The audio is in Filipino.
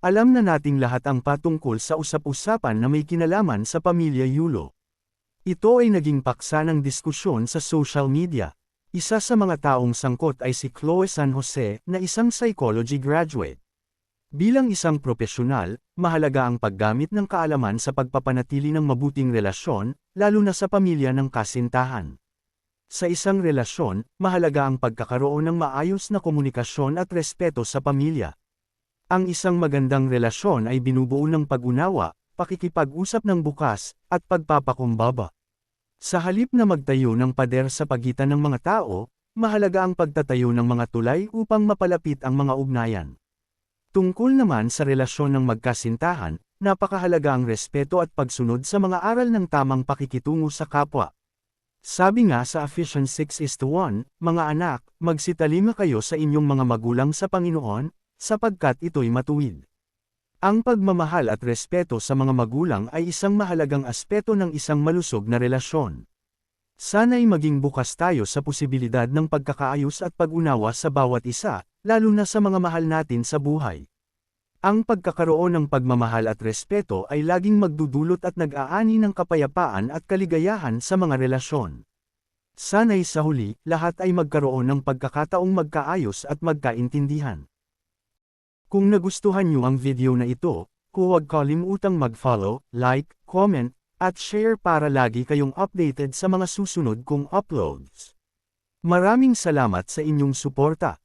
Alam na nating lahat ang patungkol sa usap-usapan na may kinalaman sa pamilya Yulo. Ito ay naging paksa ng diskusyon sa social media. Isa sa mga taong sangkot ay si Chloe San Jose na isang psychology graduate. Bilang isang propesyonal, mahalaga ang paggamit ng kaalaman sa pagpapanatili ng mabuting relasyon, lalo na sa pamilya ng kasintahan. Sa isang relasyon, mahalaga ang pagkakaroon ng maayos na komunikasyon at respeto sa pamilya. Ang isang magandang relasyon ay binubuo ng pag-unawa, pakikipag-usap ng bukas, at pagpapakumbaba. Sa halip na magtayo ng pader sa pagitan ng mga tao, mahalaga ang pagtatayo ng mga tulay upang mapalapit ang mga ugnayan. Tungkol naman sa relasyon ng magkasintahan, napakahalaga ang respeto at pagsunod sa mga aral ng tamang pakikitungo sa kapwa. Sabi nga sa Ephesians 6:1, mga anak, magsitalima kayo sa inyong mga magulang sa Panginoon, sapagkat ito'y matuwid. Ang pagmamahal at respeto sa mga magulang ay isang mahalagang aspeto ng isang malusog na relasyon. Sana'y maging bukas tayo sa posibilidad ng pagkakaayos at pag-unawa sa bawat isa, lalo na sa mga mahal natin sa buhay. Ang pagkakaroon ng pagmamahal at respeto ay laging magdudulot at nag-aani ng kapayapaan at kaligayahan sa mga relasyon. Sana'y sa huli, lahat ay magkaroon ng pagkakataong magkaayos at magkaintindihan. Kung nagustuhan niyo ang video na ito, huwag kalimutang mag-follow, like, comment, at share para lagi kayong updated sa mga susunod kong uploads. Maraming salamat sa inyong suporta.